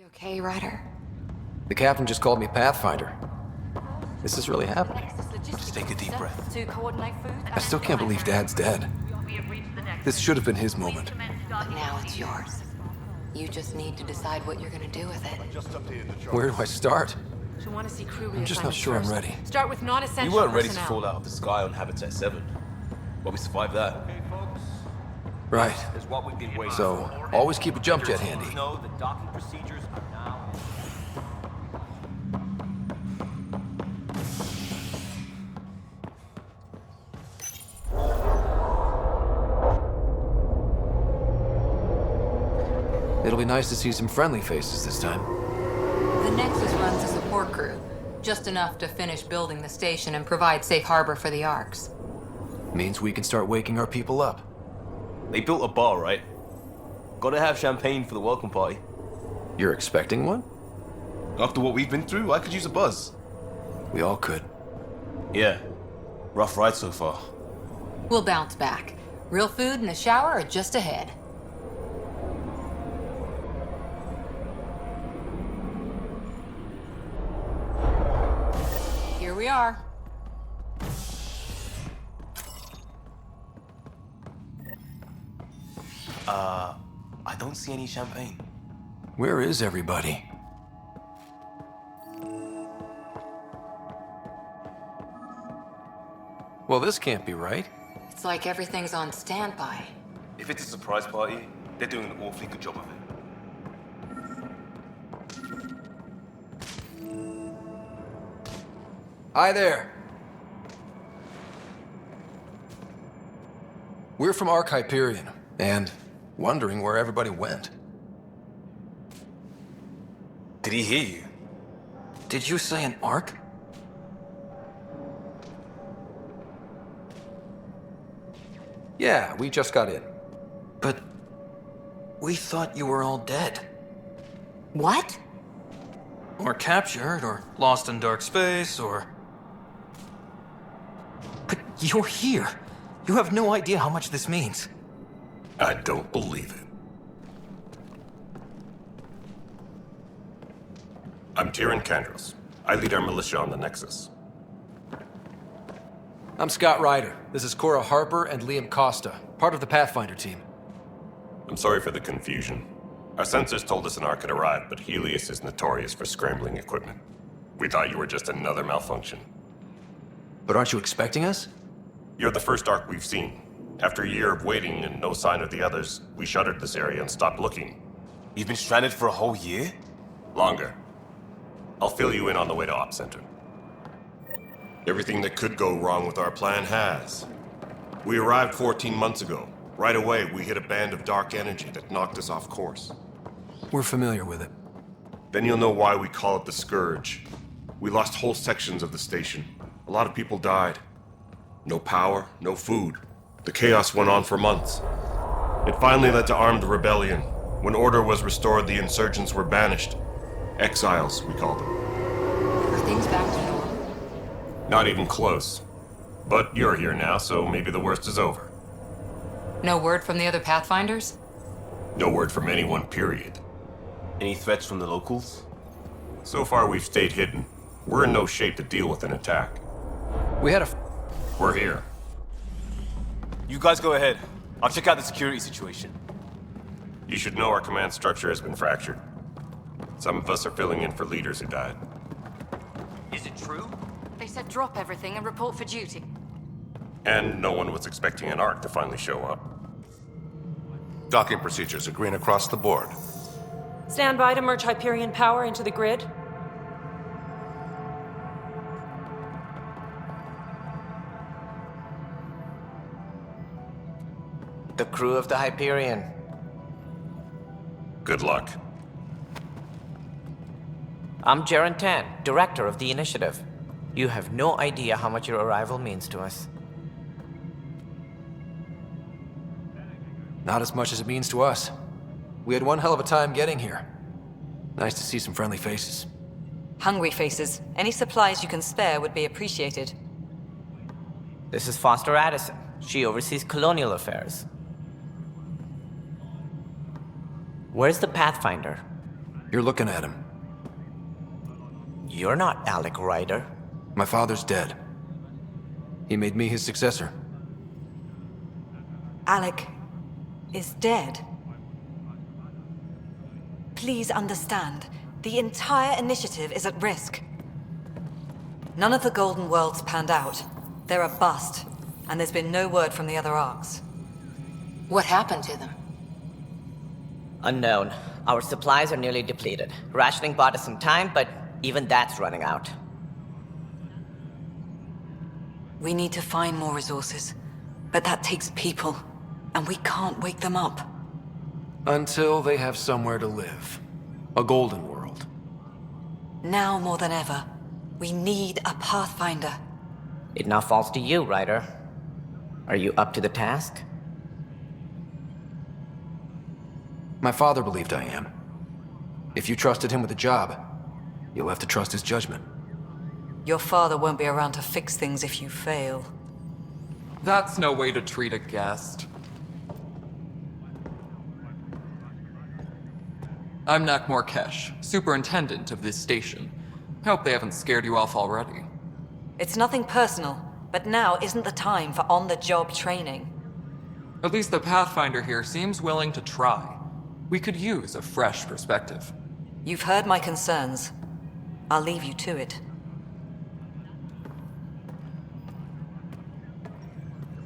You okay, Ryder? The captain just called me Pathfinder. This is really happening. Just take a deep breath. To coordinate food. I still can't believe Dad's dead. This should have been his moment. But now it's yours. You just need to decide what you're gonna do with it. Where do I start? She'll want to see crew I'm just not reassignments sure I'm first. ready. Start with non-essential We weren't ready to personnel. fall out of the sky on Habitat 7. But we survived that. Right. Is what we've been waiting So, for. always keep a jump jet handy. No, the docking procedures are now. It'll be nice to see some friendly faces this time. The Nexus runs a support crew. Just enough to finish building the station and provide safe harbor for the Arks. Means we can start waking our people up. They built a bar, right? Gotta have champagne for the welcome party. You're expecting one? After what we've been through, I could use a buzz. We all could. Yeah. Rough ride so far. We'll bounce back. Real food and a shower are just ahead. Here we are. I don't see any champagne. Where is everybody? Well, this can't be right. It's like everything's on standby. If it's a surprise party, they're doing an awfully good job of it. Hi there. We're from Ark Hyperion, and wondering where everybody went. Did he hear you? Did you say an Ark? Yeah, we just got in. But we thought you were all dead. What? Or captured, or lost in dark space, or... But you're here. You have no idea how much this means. I don't believe it. I'm Tyrion Kandros. I lead our militia on the Nexus. I'm Scott Ryder. This is Cora Harper and Liam Costa, part of the Pathfinder team. I'm sorry for the confusion. Our sensors told us an Ark had arrived, but Helios is notorious for scrambling equipment. We thought you were just another malfunction. But aren't you expecting us? You're the first Ark we've seen. After a year of waiting and no sign of the others, we shuttered this area and stopped looking. You've been stranded for a whole year? Longer. I'll fill you in on the way to Op Center. Everything that could go wrong with our plan has. We arrived 14 months ago. Right away, we hit a band of dark energy that knocked us off course. We're familiar with it. Then you'll know why we call it the Scourge. We lost whole sections of the station. A lot of people died. No power, no food. The chaos went on for months. It finally led to armed rebellion. When order was restored, the insurgents were banished. Exiles, we called them. Are things back to normal? Not even close. But you're here now, so maybe the worst is over. No word from the other Pathfinders? No word from anyone, period. Any threats from the locals? So far, we've stayed hidden. We're in no shape to deal with an attack. We had a... We're here. You guys go ahead. I'll check out the security situation. You should know our command structure has been fractured. Some of us are filling in for leaders who died. Is it true? They said drop everything and report for duty. And no one was expecting an Ark to finally show up. Docking procedures are green across the board. Stand by to merge Hyperion power into the grid. The crew of the Hyperion. Good luck. I'm Jaren Tan, director of the initiative. You have no idea how much your arrival means to us. Not as much as it means to us. We had one hell of a time getting here. Nice to see some friendly faces. Hungry faces. Any supplies you can spare would be appreciated. This is Foster Addison. She oversees colonial affairs. Where's the Pathfinder? You're looking at him. You're not Alec Ryder. My father's dead. He made me his successor. Alec is dead. Please understand, the entire initiative is at risk. None of the Golden Worlds panned out. They're a bust, and there's been no word from the other arcs. What happened to them? Unknown. Our supplies are nearly depleted. Rationing bought us some time, but even that's running out. We need to find more resources, but that takes people, and we can't wake them up. Until they have somewhere to live. A golden world. Now more than ever, we need a Pathfinder. It now falls to you, Ryder. Are you up to the task? My father believed I am. If you trusted him with a job, you'll have to trust his judgment. Your father won't be around to fix things if you fail. That's no way to treat a guest. I'm Nakmor Kesh, superintendent of this station. Hope they haven't scared you off already. It's nothing personal, but now isn't the time for on-the-job training. At least the Pathfinder here seems willing to try. We could use a fresh perspective. You've heard my concerns. I'll leave you to it.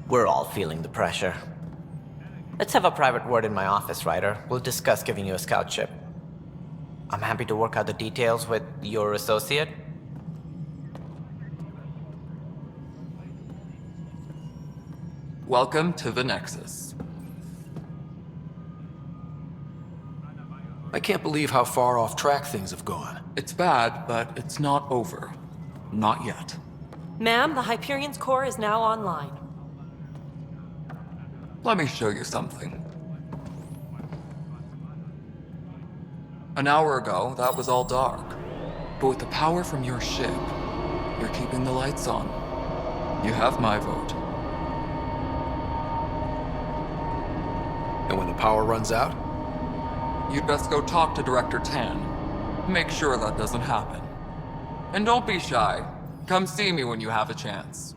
We're all feeling the pressure. Let's have a private word in my office, Ryder. We'll discuss giving you a scout ship. I'm happy to work out the details with your associate. Welcome to the Nexus. I can't believe how far off track things have gone. It's bad, but it's not over. Not yet. Ma'am, the Hyperion's core is now online. Let me show you something. An hour ago, that was all dark. But with the power from your ship, you're keeping the lights on. You have my vote. And when the power runs out? You'd best go talk to Director Tan. Make sure that doesn't happen. And don't be shy. Come see me when you have a chance.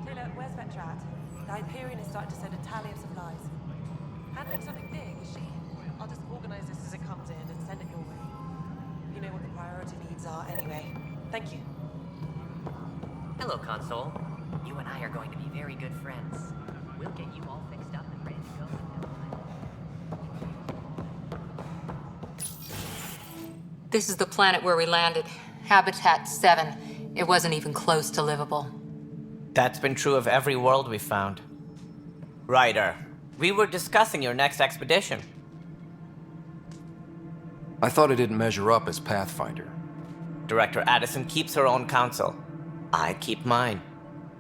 Taylor, where's Vetra at? The Hyperion is starting to send a tally of supplies. Handling something big, is she? I'll just organize this as it comes in and send it your way. You know what the priority needs are anyway. Thank you. Hello, Console. You and I are going to be very good friends. We'll get you all fixed up and ready to go in no time. This is the planet where we landed. Habitat 7. It wasn't even close to livable. That's been true of every world we've found. Ryder, we were discussing your next expedition. I thought I didn't measure up as Pathfinder. Director Addison keeps her own counsel. I keep mine.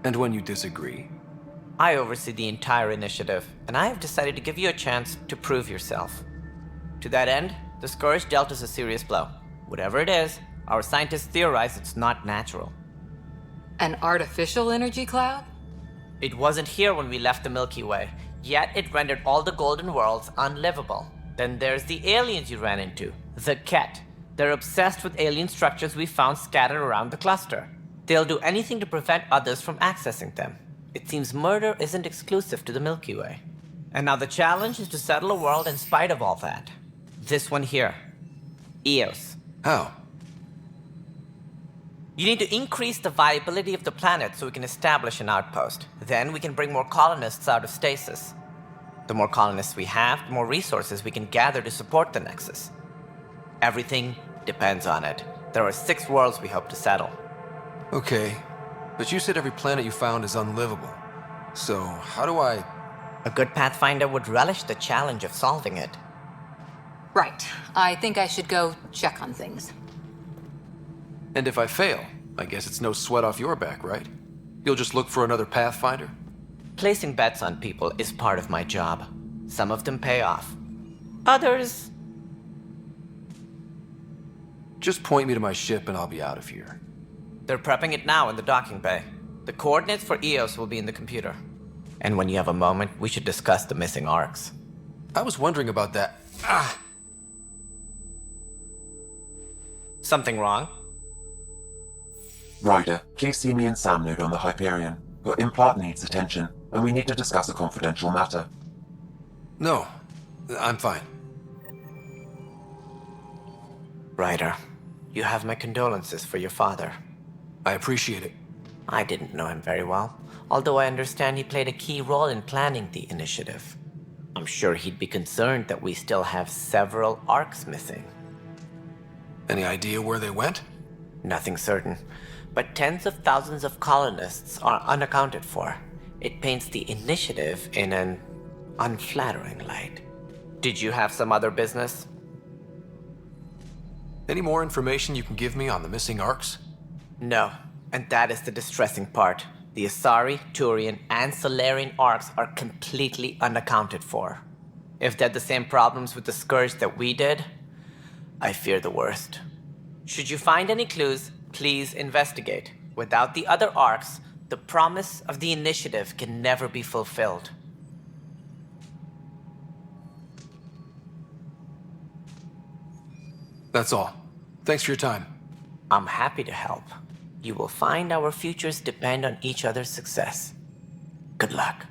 And when you disagree? I oversee the entire initiative, and I have decided to give you a chance to prove yourself. To that end, the Scourge dealt us a serious blow. Whatever it is, our scientists theorize it's not natural. An artificial energy cloud? It wasn't here when we left the Milky Way, yet it rendered all the Golden Worlds unlivable. Then there's the aliens you ran into, the Ket. They're obsessed with alien structures we found scattered around the cluster. They'll do anything to prevent others from accessing them. It seems murder isn't exclusive to the Milky Way. And now the challenge is to settle a world in spite of all that. This one here. Eos. How? You need to increase the viability of the planet so we can establish an outpost. Then we can bring more colonists out of stasis. The more colonists we have, the more resources we can gather to support the Nexus. Everything depends on it. There are 6 worlds we hope to settle. Okay, but you said every planet you found is unlivable. So, how do I... A good Pathfinder would relish the challenge of solving it. Right. I think I should go check on things. And if I fail, I guess it's no sweat off your back, right? You'll just look for another Pathfinder? Placing bets on people is part of my job. Some of them pay off. Others... Just point me to my ship and I'll be out of here. They're prepping it now in the docking bay. The coordinates for Eos will be in the computer. And when you have a moment, we should discuss the missing arcs. I was wondering about that. Something wrong? Ryder, please see me and Sam node on the Hyperion. Your implant needs attention, and we need to discuss a confidential matter. No, I'm fine. Ryder, you have my condolences for your father. I appreciate it. I didn't know him very well, although I understand he played a key role in planning the initiative. I'm sure he'd be concerned that we still have several arcs missing. Any idea where they went? Nothing certain, but tens of thousands of colonists are unaccounted for. It paints the initiative in an unflattering light. Did you have some other business? Any more information you can give me on the missing arcs? No, and that is the distressing part. The Asari, Turian, and Solarian arcs are completely unaccounted for. If they had the same problems with the Scourge that we did, I fear the worst. Should you find any clues, please investigate. Without the other arcs, the promise of the initiative can never be fulfilled. That's all. Thanks for your time. I'm happy to help. You will find our futures depend on each other's success. Good luck.